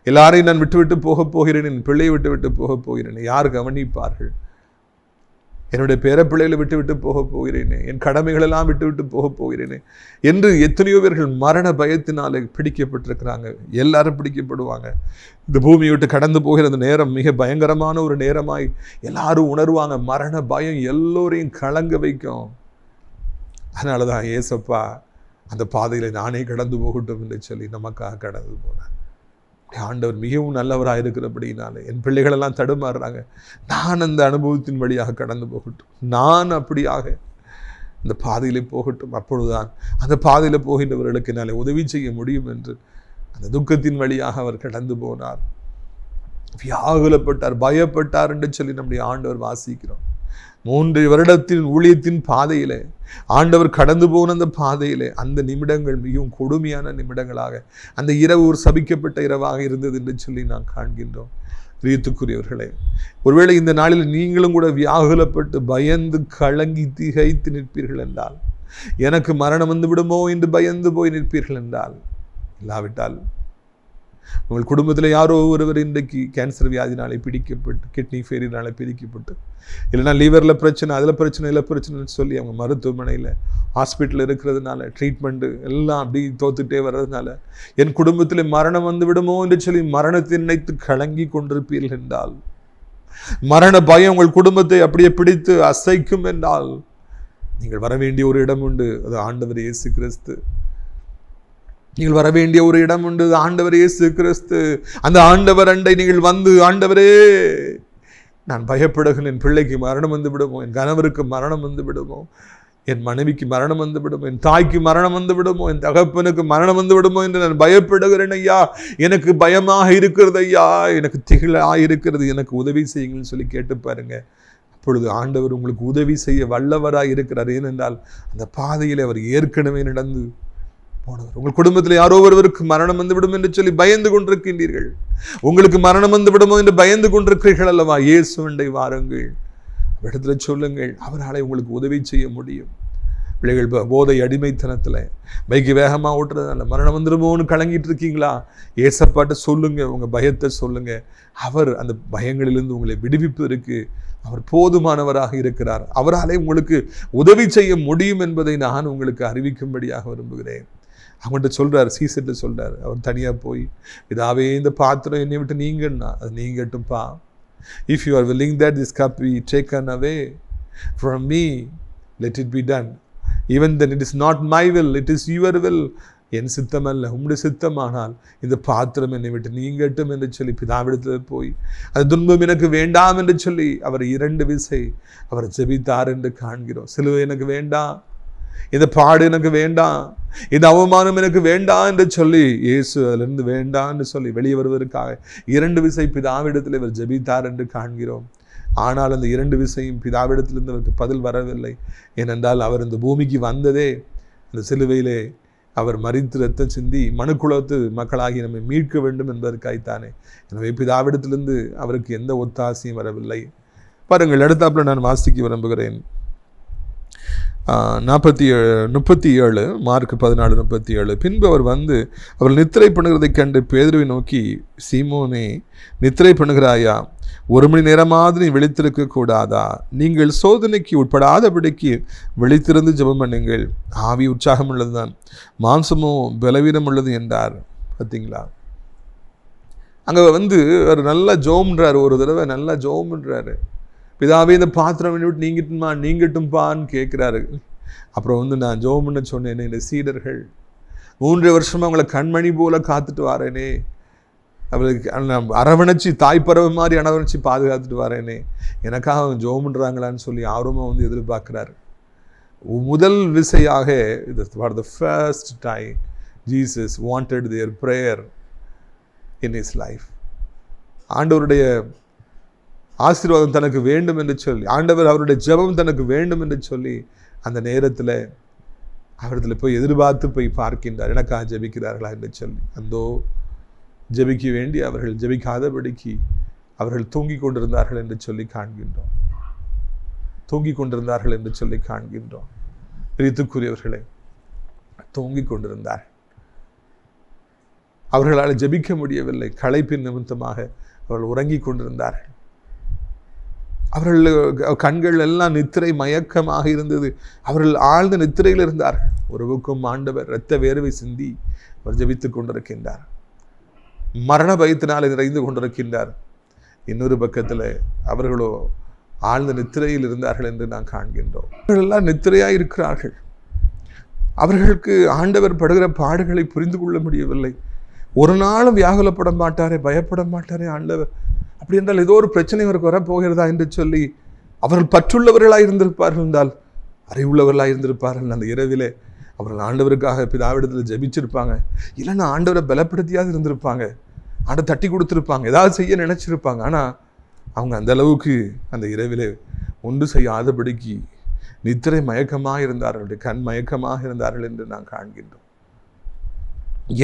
எல்லாரையும் நான் விட்டு போக போகிறேன், என் பிள்ளையை விட்டு போக போகிறேன், யார் கவனிப்பார்கள், என்னுடைய பேரப்பிள்ளைகளை விட்டு போக போகிறேனே, என் கடமைகளெல்லாம் விட்டு போக போகிறேனே என்று எத்தனையோ பேர்கள் மரண பயத்தினாலே பிடிக்கப்பட்டிருக்கிறாங்க. எல்லாரும் பிடிக்கப்படுவாங்க. இந்த பூமியை விட்டு கடந்து போகிற அந்த நேரம் மிக பயங்கரமான ஒரு நேரமாய் எல்லாரும் உணர்வாங்க. மரண பயம் எல்லோரையும் கலங்க வைக்கும். அதனால தான் ஏசப்பா அந்த பாதையில் நானே கடந்து போகட்டும் என்று சொல்லி நமக்காக கடந்து போனார். ஆண்டவர் மிகவும் நல்லவராக இருக்கிறபடினாலே என் பிள்ளைகளெல்லாம் தடுமாறுறாங்க, நான் அந்த அனுபவத்தின் வழியாக கடந்து போகட்டும், நான் அப்படியாக இந்த பாதையிலே போகட்டும், அப்பொழுதுதான் அந்த பாதையில் போகின்றவர்களுக்கு என்னால் உதவி செய்ய முடியும் என்று அந்த துக்கத்தின் வழியாக அவர் கடந்து போனார். வியாகுலப்பட்டார், பயப்பட்டார் என்று சொல்லி நம்முடைய ஆண்டவர் வாசிக்கிறோம். 3 வருடத்தின் ஊழியத்தின் பாதையிலே ஆண்டவர் கடந்து போன அந்த பாதையிலே அந்த நிமிடங்கள் மிகவும் கொடுமையான நிமிடங்களாக, அந்த இரவு ஒரு சபிக்கப்பட்ட இரவாக இருந்தது என்று சொல்லி நாம் காண்கின்றோம். பிரியத்துக்குரியவர்களே, ஒருவேளை இந்த நாளில் நீங்களும் கூட வியாகுலப்பட்டு பயந்து கலங்கி திகைத்து நிற்பீர்கள் என்றால், எனக்கு மரணம் வந்து விடுமோ என்று பயந்து போய் நிற்பீர்கள் என்றால், இல்லாவிட்டால் உங்கள் குடும்பத்தில் யாரோ ஒருவர் இன்றைக்கு கேன்சர் வியாதினாலே பிடிக்கப்பட்டு, கிட்னி ஃபெயிலியர்னாலே பிடிக்கப்பட்டு, இல்லைனா லிவரில் பிரச்சனை, அதில் பிரச்சனை, இல்லை பிரச்சனைன்னு சொல்லி அவங்க மருத்துவமனையில் ஹாஸ்பிட்டலில் இருக்கிறதுனால ட்ரீட்மெண்ட்டு எல்லாம் அப்படி தோத்துட்டே வர்றதுனால என் குடும்பத்தில் மரணம் வந்து விடுமோ என்று சொல்லி மரணத்தை நினைத்து கலங்கி கொண்டிருப்பீர்கள் என்றால், மரண பயம் உங்கள் குடும்பத்தை அப்படியே பிடித்து அசைக்கும் என்றால், நீங்கள் வர வேண்டிய ஒரு இடம் உண்டு, அது ஆண்டவர் இயேசு கிறிஸ்து. நீங்கள் வர வேண்டிய ஒரு இடம் உண்டு, ஆண்டவர் இயேசு கிறிஸ்து. அந்த ஆண்டவர் அண்டை நீங்கள் வந்து, ஆண்டவரே நான் பயப்படுகிறேன், என் பிள்ளைக்கு மரணம் வந்து விடுமோ, என் கணவருக்கு மரணம் வந்து விடுமோ, என் மனைவிக்கு மரணம் வந்து விடுமோ, என் தாய்க்கு மரணம் வந்து விடுமோ, என் தகப்பனுக்கு மரணம் வந்து விடுமோ என்று நான் பயப்படுகிறேன் ஐயா, எனக்கு பயமாக இருக்கிறது ஐயா, எனக்கு திகிலாக இருக்கிறது, எனக்கு உதவி செய்யுங்கள்னு சொல்லி கேட்டு பாருங்க. அப்பொழுது ஆண்டவர் உங்களுக்கு உதவி செய்ய வல்லவராக இருக்கிறார். ஏனென்றால் அந்த பாதையில் அவர் ஏற்கனவே நடந்து போனவர். உங்கள் குடும்பத்தில் யாரோ ஒருவருக்கு மரணம் வந்துவிடும் என்று சொல்லி பயந்து கொண்டிருக்கின்றீர்கள், உங்களுக்கு மரணம் வந்து விடுமோ என்று பயந்து கொண்டிருக்கிறீர்கள் அல்லவா, இயேசுவண்டை வாருங்கள், இடத்துல சொல்லுங்கள், அவராலே உங்களுக்கு உதவி செய்ய முடியும். பிள்ளைகள் போதை அடிமைத்தனத்தில் பைக்கு வேகமாக ஓட்டுறதுனால மரணம் வந்துடுமோன்னு கலங்கிட்டு இருக்கீங்களா, ஏசப்பாட்ட சொல்லுங்க, உங்கள் பயத்தை சொல்லுங்க. அவர் அந்த பயங்களிலிருந்து உங்களை விடுவிப்பதற்கு அவர் போதுமானவராக இருக்கிறார். அவராலே உங்களுக்கு உதவி செய்ய முடியும் என்பதை நான் உங்களுக்கு அறிவிக்கும்படியாக விரும்புகிறேன். அவங்கள்ட்ட சொல்கிறார், சீசர்கிட்ட சொல்கிறார், அவர் தனியாக போய், இதாவே இந்த பாத்திரம் என்னை விட்டு நீங்கன்னா அது நீங்கட்டும்பா. If you are willing that this cup be taken away from me, let it be done. Even then it is not my will, it is your will. என் சித்தம் அல்ல, உம்முடைய சித்தமானால் இந்த பாத்திரம் என்னை விட்டு நீங்கட்டும் என்று சொல்லி பிதாவிடத்தில் போய், அது துன்பம் எனக்கு வேண்டாம் என்று சொல்லி அவர் 2 விசை அவர் ஜெபித்தார் என்று காண்கிறோம். சிலுவை எனக்கு வேண்டாம், இந்த பாடு எனக்கு வேண்டாம், இந்த அவமானம் எனக்கு வேண்டாம் என்று சொல்லி இயேசு அதிலிருந்து வேண்டாம் என்று சொல்லி வெளியே வருவதற்காக 2 விசை பிதாவிடத்தில் இவர் ஜெபித்தார் என்று காண்கிறோம். ஆனால் அந்த 2 விசையும் பிதாவிடத்திலிருந்து அவருக்கு பதில் வரவில்லை. ஏனென்றால் அவர் இந்த பூமிக்கு வந்ததே அந்த சிலுவையிலே அவர் மரித்து ரத்தம் சிந்தி மனுக்குலத்து மக்களாகி நம்மை மீட்க வேண்டும் என்பதற்காய்த்தானே. எனவே பிதாவிடத்திலிருந்து அவருக்கு எந்த ஒத்தாசையும் வரவில்லை. பாருங்கள், அடுத்தாப்புல நான் வாசிக்க விரும்புகிறேன். 37 மார்க் 14:37. பின்பு அவர் வந்து அவள் நித்திரை பண்ணுகிறதை கண்டு பேதுருவை நோக்கி, சீமோனே, நித்திரை பண்ணுகிறாயா? 1 மணி நேரமாவது நீ விழித்திருக்க கூடாதா? நீங்கள் சோதனைக்கு உட்படாதபடிக்கு விழித்திருந்து ஜெபம் பண்ணுங்கள். ஆவி உற்சாகம் உள்ளதுதான், மாம்சமோ பலவீனம் உள்ளது என்றார். பார்த்தீங்களா? அங்கே ஒரு நல்ல ஜோம்ன்றார். ஒரு தடவை நல்லா ஜோம்ன்றாரு. பிதாவே இந்த பாத்திரம் விட்டு நீங்கட்டும்பான்னு கேட்குறாரு. அப்புறம் நான் ஜோம்னு சொன்னேனே, இந்த சீடர்கள் 3 வருஷமாக அவங்கள கண்மணி போல காத்துட்டு வரேனே, அவளுக்கு அரவணைச்சி தாய்ப்பறவை மாதிரி அரவணைச்சி பாதுகாத்துட்டு வரேனே, எனக்காக அவங்க ஜோம்ன்றாங்களான்னு சொல்லி ஆர்வமாக எதிர்பார்க்குறாரு. முதல் விசையாக for the first time Jesus wanted their prayer in his life. ஆண்டவருடைய ஆசீர்வாதம் தனக்கு வேண்டும் என்று சொல்லி, ஆண்டவர் அவருடைய ஜெபம் தனக்கு வேண்டும் என்று சொல்லி அந்த நேரத்தில் அவரிடத்தில் போய் எதிர்பார்த்து போய் பார்க்கின்றார். எனக்காக ஜெபிக்கிறார்களா என்று சொல்லி. அந்தோ ஜெபிக்க வேண்டி அவர்கள் ஜெபிக்காதபடிக்கு அவர்கள் தூங்கிக் கொண்டிருந்தார்கள் என்று சொல்லி காண்கின்றோம். தூங்கிக் கொண்டிருந்தார்கள் என்று சொல்லி காண்கின்றோம். பிரியத்துக்குரியவர்களே, தூங்கிக் கொண்டிருந்தார்கள். அவர்களால் ஜெபிக்க முடியவில்லை. களைப்பின் நிமித்தமாக அவர்கள் உறங்கிக் கொண்டிருந்தார்கள். அவர்கள் கண்கள் எல்லாம் நித்திரை மயக்கமாக இருந்தது. அவர்கள் ஆழ்ந்த நித்திரையில் இருந்தார்கள். ஒரு பக்கம் ஆண்டவர் இரத்த வேர்வை சிந்தி அவர் ஜெபித்துக் கொண்டிருக்கின்றார். மரண பயத்தினால் நிறைந்து கொண்டிருக்கின்றார். இன்னொரு பக்கத்தில் அவர்களோ ஆழ்ந்த நித்திரையில் இருந்தார்கள் என்று நாம் காண்கின்றோம். அவர்கள் எல்லாம் நித்திரையாக இருக்கிறார்கள். அவர்களுக்கு ஆண்டவர் படுகிற பாடுகளை புரிந்து கொள்ள முடியவில்லை. ஒரு நாளும் வியாகுலப்பட மாட்டாரே, பயப்பட மாட்டாரே ஆண்டவர். அப்படி என்றால் ஏதோ ஒரு பிரச்சனை அவருக்கு வரப்போகிறதா என்று சொல்லி அவர்கள் பற்றுள்ளவர்களாக இருந்திருப்பார்கள் என்றால், அறிவுள்ளவர்களாக இருந்திருப்பார்கள். அந்த இரவிலே அவர்கள் ஆண்டவருக்காக பிதாவிடத்தில் ஜெபிச்சிருப்பாங்க. இல்லைன்னா ஆண்டவரை பலப்படுத்தியாவது இருந்திருப்பாங்க. ஆண்டை தட்டி கொடுத்துருப்பாங்க. ஏதாவது செய்ய நினைச்சிருப்பாங்க. ஆனால் அவங்க அந்த அளவுக்கு அந்த இரவிலே ஒன்று செய்யாதபடிக்கு நித்திரை மயக்கமாக இருந்தார்கள், கண் மயக்கமாக இருந்தார்கள் என்று நான் காண்கின்றோம்.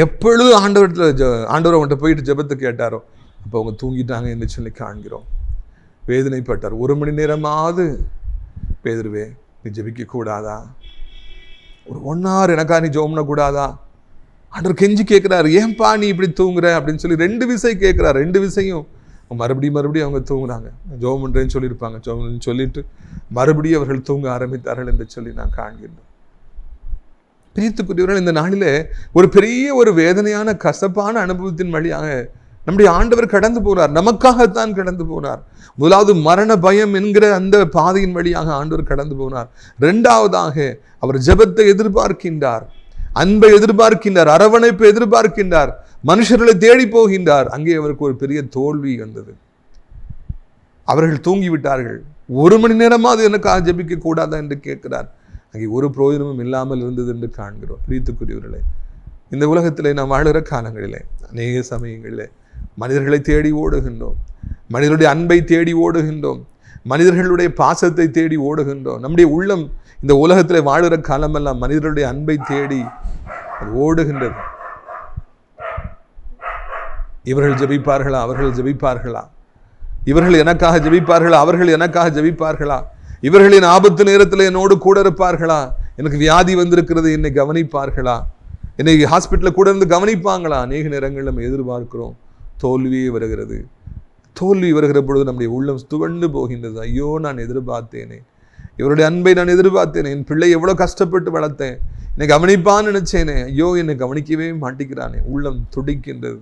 எப்பொழுது ஆண்டவர் அவன்கிட்ட போயிட்டு ஜெபத்தை கேட்டாரோ அப்போ அவங்க தூங்கிட்டாங்க என்று சொல்லி காண்கிறோம். வேதனைப்பட்டார். 1 மணி நேரமாவது பேதுருவே நீ ஜெபிக்க கூடாதா? ஒரு 1 hour எனக்கா நீ ஜோம்ன கூடாதா? ஆண்டவர் கெஞ்சி கேட்குறாரு, ஏன்பா நீ இப்படி தூங்குற அப்படின்னு சொல்லி 2 விசை கேட்குறாரு. 2 விசையும் மறுபடியும் அவங்க தூங்குறாங்க. ஜோம்ன்றேன்னு சொல்லியிருப்பாங்க. ஜோம்னு சொல்லிட்டு மறுபடியும் அவர்கள் தூங்க ஆரம்பித்தார்கள் என்று சொல்லி நான் காண்கின்றோம். பிரியத்துக்குரியவர்கள், இந்த நாளிலே ஒரு பெரிய வேதனையான கசப்பான அனுபவத்தின் வழியாக நம்முடைய ஆண்டவர் கடந்து போனார். நமக்காகத்தான் கடந்து போனார். முதலாவது மரண பயம் என்கிற அந்த பாதையின் வழியாக ஆண்டவர் கடந்து போனார். 2வதாக அவர் ஜெபத்தை எதிர்பார்க்கின்றார், அன்பை எதிர்பார்க்கின்றார், அரவணைப்பை எதிர்பார்க்கின்றார், மனுஷர்களை தேடி போகின்றார். அங்கே அவருக்கு ஒரு பெரிய தோல்வி வந்தது. அவர்கள் தூங்கிவிட்டார்கள். 1 மணி நேரமாவது எனக்காக ஜெபிக்க கூடாதா என்று கேட்கிறார். அங்கே ஒரு பிரயோஜனமும் இல்லாமல் இருந்தது என்று காண்கிறோம். பிரியத்துக்குரியவர்களே, இந்த உலகத்திலே நாம் வாழுகிற காலங்களிலே அநேக சமயங்களிலே மனிதர்களை தேடி ஓடுகின்றோம், மனிதர்களுடைய அன்பை தேடி ஓடுகின்றோம், மனிதர்களுடைய பாசத்தை தேடி ஓடுகின்றோம். நம்முடைய உள்ளம் இந்த உலகத்தில் வாழுகிற காலமெல்லாம் மனிதர்களுடைய அன்பை தேடி அது ஓடுகின்றது. இவர்கள் ஜெபிப்பார்களா, அவர்கள் ஜெபிப்பார்களா? இவர்கள் எனக்காக ஜெபிப்பார்களா, அவர்கள் எனக்காக ஜெபிப்பார்களா? இவர்களின் ஆபத்து நேரத்தில் என்னோடு கூட இருப்பார்களா? எனக்கு வியாதி வந்திருக்கிறது, என்னை கவனிப்பார்களா? என்னை ஹாஸ்பிட்டலில் கூட இருந்து கவனிப்பாங்களா? அநேக நேரங்கள் நம்ம எதிர்பார்க்கிறோம். தோல்வியே வருகிறது. தோல்வி வருகிற பொழுது நம்முடைய உள்ளம் துவண்டு போகின்றது. ஐயோ, நான் எதிர்பார்த்தேனே, இவருடைய அன்பை நான் எதிர்பார்த்தேனே, என் பிள்ளை எவ்வளோ கஷ்டப்பட்டு வளர்த்தேன், என்னை கவனிப்பான்னு நினைச்சேனே, ஐயோ என்னை கவனிக்கவே மாட்டேங்கிறானே. உள்ளம் துடிக்கின்றது.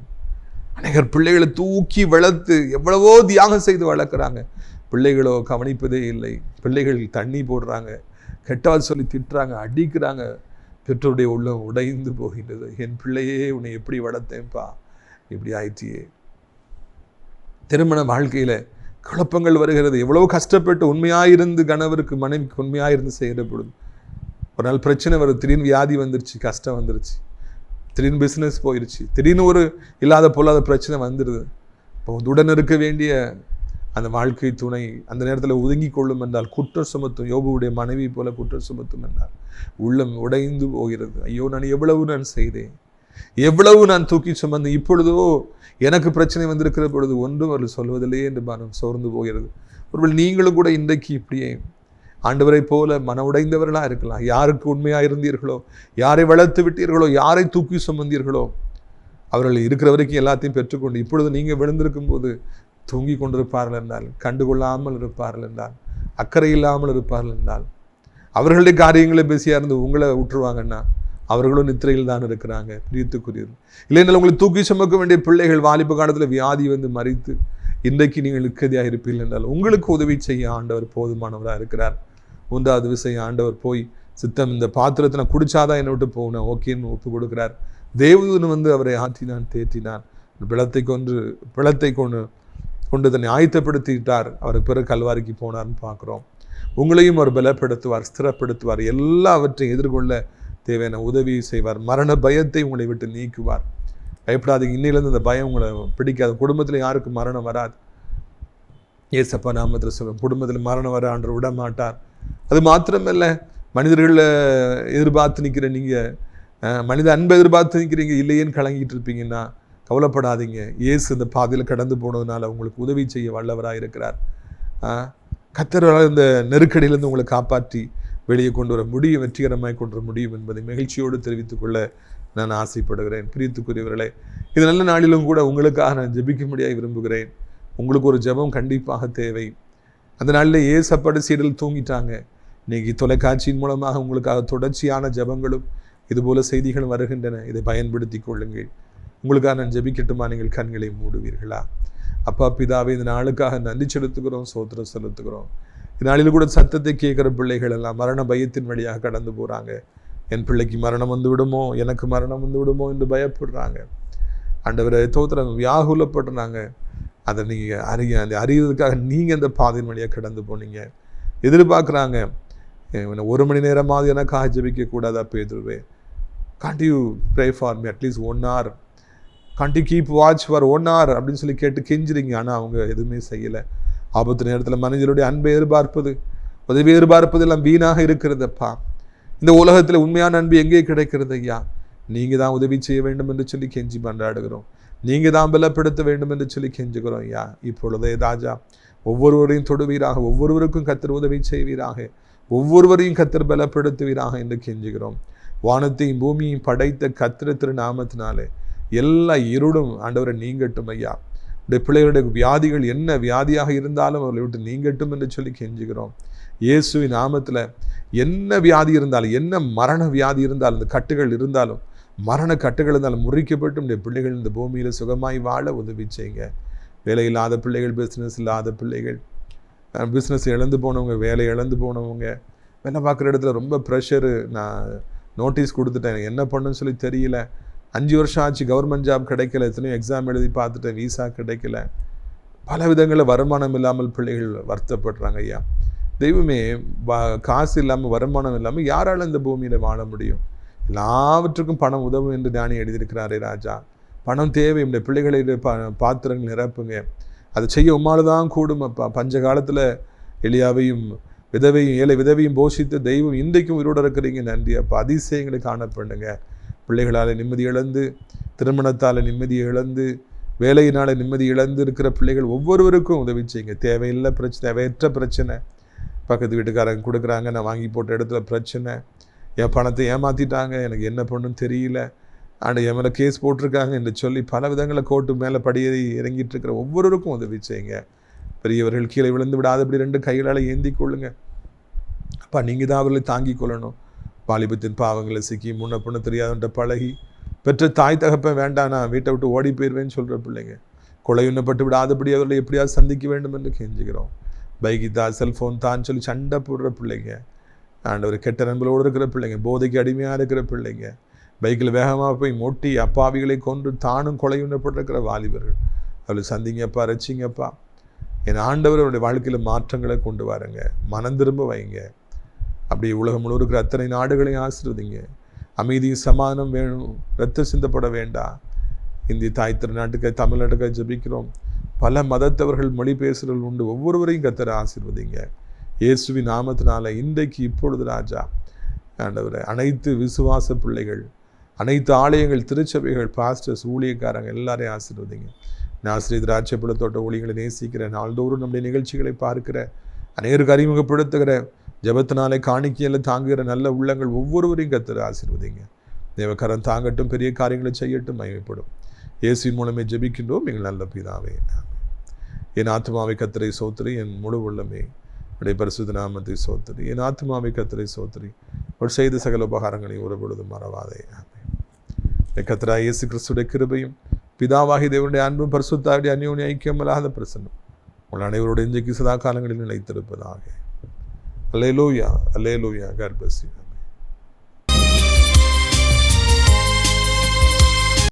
அநேகர் பிள்ளைகளை தூக்கி வளர்த்து எவ்வளவோ தியாகம் செய்து வளர்க்குறாங்க. பிள்ளைகளோ கவனிப்பதே இல்லை. பிள்ளைகள் தண்ணி போடுறாங்க, கெட்டால் சொல்லி திட்டுறாங்க, அடிக்கிறாங்க. பெற்றோருடைய உள்ளம் உடைந்து போகின்றது. என் பிள்ளையே, உன்னை எப்படி வளர்த்தேன்ப்பா, இப்படி ஆயிடுச்சியே. திருமண வாழ்க்கையில் குழப்பங்கள் வருகிறது. எவ்வளோ கஷ்டப்பட்டு உண்மையாயிருந்து கணவருக்கு மனைவிக்கு உண்மையாயிருந்து செய்கிற பொழுது ஒரு நாள் பிரச்சனை வருது. திடீர்னு வியாதி வந்துருச்சு, கஷ்டம் வந்துருச்சு, திடீர்னு பிஸ்னஸ் போயிடுச்சு, திடீர்னு ஒரு இல்லாத பொல்லாத பிரச்சனை வந்துடுது. இப்போ உடன் இருக்க வேண்டிய அந்த வாழ்க்கை துணை அந்த நேரத்தில் ஒதுங்கி கொள்ளும் என்றால் குற்றம் சுமத்தும். யோபுவுடைய மனைவி போல குற்றம் சுமத்தும் என்றால் உள்ளம் உடைந்து போகிறது. ஐயோ, நான் எவ்வளவு நான் செய்தேன், எவ்வளவு நான் தூக்கி சுமந்து, இப்பொழுதோ எனக்கு பிரச்சனை வந்திருக்கிற பொழுது ஒன்றும் அவர்கள் சொல்வதில்லையே என்று மனம் சோர்ந்து போகிறது. ஒருவேளை நீங்களும் கூட இன்றைக்கு இப்படியே ஆண்டவரை போல மன உடைந்தவர்களாக இருக்கலாம். யாருக்கு உண்மையாக இருந்தீர்களோ, யாரை வளர்த்து விட்டீர்களோ, யாரை தூக்கி சுமந்தீர்களோ, அவர்கள் இருக்கிற வரைக்கும் எல்லாத்தையும் பெற்றுக்கொண்டு இப்பொழுது நீங்கள் விழுந்திருக்கும் போது தூங்கி கொண்டிருப்பார்கள் என்றால், கண்டுகொள்ளாமல் இருப்பார்கள் என்றால், அக்கறை இல்லாமல் இருப்பார்கள் என்றால், அவர்களுடைய காரியங்களை பிஸியாக இருந்து உங்களை விட்டுருவாங்கன்னா அவர்களும் நித்திரையில் தான் இருக்கிறாங்க. பிரியத்துக்குரியவர்கள், இல்லைன்னா உங்களை தூக்கி சுமக்க வேண்டிய பிள்ளைகள் வாலிப காலத்தில் வியாதி வந்து மறித்து இன்றைக்கு நீங்கள் நிற்கதியாக இருப்பீர்கள் என்றால் உங்களுக்கு உதவி செய்ய ஆண்டவர் போதுமானவராக இருக்கிறார். 3வது விஷயம், ஆண்டவர் போய் சித்தம் இந்த பாத்திரத்தை நான் குடிச்சாதான் என்னை விட்டு போகணும் ஓகேன்னு ஒப்பு கொடுக்குறார். தேவதூதன் வந்து அவரை ஆற்றினான், தேற்றினான், பிளத்தை கொண்டு தன்னை ஆயத்தப்படுத்திட்டார். அவர் பிறகு கல்வாரிக்கு போனார்னு பார்க்குறோம். உங்களையும் அவர் பலப்படுத்துவார், ஸ்திரப்படுத்துவார், எல்லாவற்றையும் எதிர்கொள்ள தேவையான உதவி செய்வார். மரண பயத்தை உங்களை விட்டு நீக்குவார். பயப்படாதீங்க, இன்னிலேருந்து அந்த பயம் உங்களை பிடிக்காது. குடும்பத்தில் யாருக்கும் மரணம் வராது. ஏசப்பா நாமத்தில் சொல்லுவோம், குடும்பத்தில் மரணம் வர ஆண்டவர் விட மாட்டார். அது மாத்திரமல்ல, மனிதர்களை எதிர்பார்த்து நிற்கிற நீங்கள், மனித அன்பை எதிர்பார்த்து நிற்கிறீங்க, இல்லையேன்னு கலங்கிட்டு இருப்பீங்கன்னா கவலைப்படாதீங்க. இயேசு இந்த பாதையில் கடந்து போனதுனால உங்களுக்கு உதவி செய்ய வல்லவராக இருக்கிறார். கர்த்தரால் இந்த நெருக்கடியிலிருந்து உங்களை காப்பாற்றி வெளியே கொண்டு வர முடியும், வெற்றிகரமாய் கொண்டு வர முடியும் என்பதை மகிழ்ச்சியோடு தெரிவித்துக்கொள்ள நான் ஆசைப்படுகிறேன். பிரியத்துக்குரியவர்களே, இது நல்ல நாளிலும் கூட உங்களுக்காக நான் ஜெபிக்கும்படியாக விரும்புகிறேன். உங்களுக்கு ஒரு ஜெபம் கண்டிப்பாக தேவை. அந்த நாளில் ஏசப்பட சீடல் தூங்கிட்டாங்க. இன்னைக்கு தொலைக்காட்சியின் மூலமாக உங்களுக்காக தொடர்ச்சியான ஜெபங்களும் இதுபோல செய்திகளும் வருகின்றன. இதை பயன்படுத்தி கொள்ளுங்கள். உங்களுக்காக நான் ஜெபிக்கட்டுமா? நீங்கள் கண்களை மூடுவீர்களா? அப்பா பிதாவே, இந்த நாளுக்காக நன்றி செலுத்துகிறோம், சோத்திரம் செலுத்துகிறோம். இந்நாளில் கூட சத்தத்தை கேட்குற பிள்ளைகள் எல்லாம் மரண பயத்தின் வழியாக கடந்து போகிறாங்க. என் பிள்ளைக்கு மரணம் வந்து விடுமோ, எனக்கு மரணம் வந்து விடுமோ என்று பயப்படுறாங்க. ஆண்டவரை தோத்திரம் வியாகுலப்படுறாங்க. அதை நீங்கள் அந்த அறியறதுக்காக நீங்கள் அந்த பாதையின் வழியாக கடந்து போனீங்க. எதிர்பார்க்குறாங்க, 1 மணி நேரமாவது எனக்காக ஜெபிக்கக்கூடாதா பேதுருவே? Can't you pray for me at least 1 hour? Can't you keep watch for 1 hour அப்படின்னு சொல்லி கேட்டு கெஞ்சுறீங்க. ஆனால் அவங்க எதுவுமே செய்யலை. ஆபத்து நேரத்தில் மனிதனுடைய அன்பை எதிர்பார்ப்பது, உதவி எதிர்பார்ப்பது எல்லாம் வீணாக இருக்கிறதப்பா. இந்த உலகத்தில் உண்மையான அன்பு எங்கே கிடைக்கிறது ஐயா? நீங்கள் தான் உதவி செய்ய வேண்டும் என்று சொல்லி கெஞ்சி மன்றாடுகிறோம். நீங்கள் தான் பலப்படுத்த வேண்டும் என்று சொல்லி கெஞ்சுகிறோம் ஐயா. இப்பொழுதே ராஜா ஒவ்வொருவரையும் தொடுவீராக, ஒவ்வொருவருக்கும் கர்த்தர் உதவி செய்வீராக, ஒவ்வொருவரையும் கர்த்தர் பலப்படுத்துவீராக என்று கெஞ்சுகிறோம். வானத்தையும் பூமியையும் படைத்த கர்த்தர் திருநாமத்தினாலே எல்லா இருளும் ஆண்டவரை நீங்கட்டும் ஐயா. இந்த பிள்ளைகளுடைய வியாதிகள் என்ன வியாதியாக இருந்தாலும் அவர்களை விட்டு நீங்கட்டும் என்று சொல்லி கெஞ்சுகிறோம். இயேசுவின் நாமத்தில் என்ன வியாதி இருந்தாலும், என்ன மரண வியாதி இருந்தாலும், இந்த கட்டுகள் இருந்தாலும், மரண கட்டுகள் இருந்தாலும் முறிக்கப்பட்டு இந்த பிள்ளைகள் இந்த பூமியில் சுகமாய் வாழ உதவி செய்யுங்க. வேலை இல்லாத பிள்ளைகள், பிஸ்னஸ் இல்லாத பிள்ளைகள், பிஸ்னஸ் இழந்து போனவங்க, வேலை இழந்து போனவங்க, வேலை பார்க்குற இடத்துல ரொம்ப ப்ரெஷரு, நான் நோட்டீஸ் கொடுத்துட்டேன், என்ன பண்ணுன்னு சொல்லி தெரியல, 5 வருஷம் ஆச்சு கவர்மெண்ட் ஜாப் கிடைக்கல, எத்தனையோ எக்ஸாம் எழுதி பார்த்துட்டேன், விசா கிடைக்கல, பல விதங்களில் வருமானம் இல்லாமல் பிள்ளைகள் வருத்தப்படுறாங்க ஐயா. தெய்வமே, காசு இல்லாமல் வருமானம் இல்லாமல் யாராலும் இந்த பூமியில் வாழ முடியும்? எல்லாவற்றுக்கும் பணம் உதவும் என்று ஞானி எழுதியிருக்கிறாரே ராஜா. பணம் தேவை. இந்த பிள்ளைகளை பாத்திரங்கள் நிரப்புங்க. அதை செய்ய உம்மால் தான் கூடும் அப்பா. பஞ்ச காலத்தில் எலியாவையும் ஏழை விதவையும் போஷித்து தெய்வம் இன்றைக்கும் உயிரோடு இருக்கிறீங்க. நன்றி அப்பா. அதிசயங்களை காணப்படுங்க. பிள்ளைகளால் நிம்மதி இழந்து, திருமணத்தால் நிம்மதி இழந்து, வேலையினால் நிம்மதி இழந்து இருக்கிற பிள்ளைகள் ஒவ்வொருவருக்கும் உதவி செய்யுங்க. தேவையில்லை பிரச்சனை, தேவையற்ற பிரச்சனை, பக்கத்து வீட்டுக்காரங்க கொடுக்குறாங்க, நான் வாங்கி போட்ட இடத்துல பிரச்சனை, என் பணத்தை ஏமாற்றிட்டாங்க, எனக்கு என்ன பண்ணுன்னு தெரியல, ஆனால் என் மேலே கேஸ் போட்டிருக்காங்க என்று சொல்லி பல விதங்களில் கோர்ட்டு மேலே படியேறி இறங்கிட்டு இருக்கிற ஒவ்வொருவருக்கும் உதவி செய்யுங்க. பெரியவர்கள் கீழே விழுந்து விடாதபடி 2 கைகளால் ஏந்தி கொள்ளுங்க அப்பா. நீங்கள் தான் அவர்களை தாங்கி கொள்ளணும். வாலிபத்தின் பாவங்களை சிக்கி முன்ன பொண்ணு தெரியாதுன்ற பழகி பெற்ற தாய் தகப்பன் வேண்டாம், நான் வீட்டை விட்டு ஓடி போயிடுவேன்னு சொல்கிற பிள்ளைங்க, கொலையுண்ணப்பட்டு விடாதபடி அவர்களை எப்படியாவது சந்திக்க வேண்டும் என்று கெஞ்சுகிறோம். பைக்கு தான், செல்ஃபோன் தான் சொல்லி சண்டை போடுற பிள்ளைங்க, ஆண்டவர் கெட்ட நண்பர்களோடு இருக்கிற பிள்ளைங்க, போதைக்கு அடிமையாக இருக்கிற பிள்ளைங்க, பைக்கில் வேகமாக போய் மொட்டி அப்பாவிகளை கொன்று தானும் கொலையுண்ணப்பட்டிருக்கிற வாலிபர்கள், அவளை சந்திங்கப்பா, ரசிங்கப்பா. என் ஆண்டவர் அவருடைய வாழ்க்கையில் மாற்றங்களை கொண்டு வாருங்க, மனம் திரும்ப வைங்க. அப்படி உலகம் முழுவதும் இருக்கிற அத்தனை நாடுகளையும் ஆசீர்வதிங்க. அமைதி சமாதானம் வேணும், ரத்தம் சிந்தப்பட வேண்டாம். இந்திய தாய் திருநாட்டுக்கு, தமிழ்நாட்டுக்கு ஜெபிக்கிறோம். பல மதத்தவர்கள், மொழி பேசுகிறவர்கள் உண்டு. ஒவ்வொருவரையும் கர்த்தர் ஆசீர்வதிங்க இயேசுவின் நாமத்தினால. இன்றைக்கு இப்பொழுது ராஜா ஆண்டவரே, அனைத்து விசுவாச பிள்ளைகள், அனைத்து ஆலயங்கள், திருச்சபைகள், பாஸ்டர்ஸ், ஊழியக்காரங்க எல்லாரையும் ஆசீர்வதிங்க. ஆசிரியர் ராஜ்யபுரத்தோட்ட ஊழியர்களை நேசிக்கிற, நாள்தோறும் நம்முடைய நிகழ்ச்சிகளை பார்க்கிற, அநேருக்கு அறிமுகப்படுத்துகிற, ஜபத்தினாலே காணிக்கையில் தாங்குகிற நல்ல உள்ளங்கள் ஒவ்வொருவரையும் கர்த்தர் ஆசீர்வதிங்க. தேவக்கரம் தாங்கட்டும், பெரிய காரியங்களை செய்யட்டும், மகிமைப்படும். இயேசுவின் மூலமே ஜெபிக்கின்றோம் எங்கள் நல்ல பிதாவே. என் ஆத்மாவை கர்த்தரை சோத்திரி, என் முழு உள்ளமே உடைய பரிசுத்த நாமத்தை சோத்திரி. என் ஆத்மாவை கர்த்தரை சோத்திரி, அவர் செய்த சகல உபகாரங்களை ஒரு பொழுதும் மறவாதே. ஆமென். கர்த்தராகிய இயேசு கிறிஸ்துடைய கிருபையும் பிதாவாகிய தேவனுடைய அன்பும் பரிசுத்தாவிய அந்யோன்ய ஐக்கியமல்லாத பிரசன்னம் உங்கள் அனைவருடைய இன்றைக்கு சதா காலங்களில் நிலைத்திருப்பதாக. அல்லேலூயா, அல்லேலூயா. God bless you.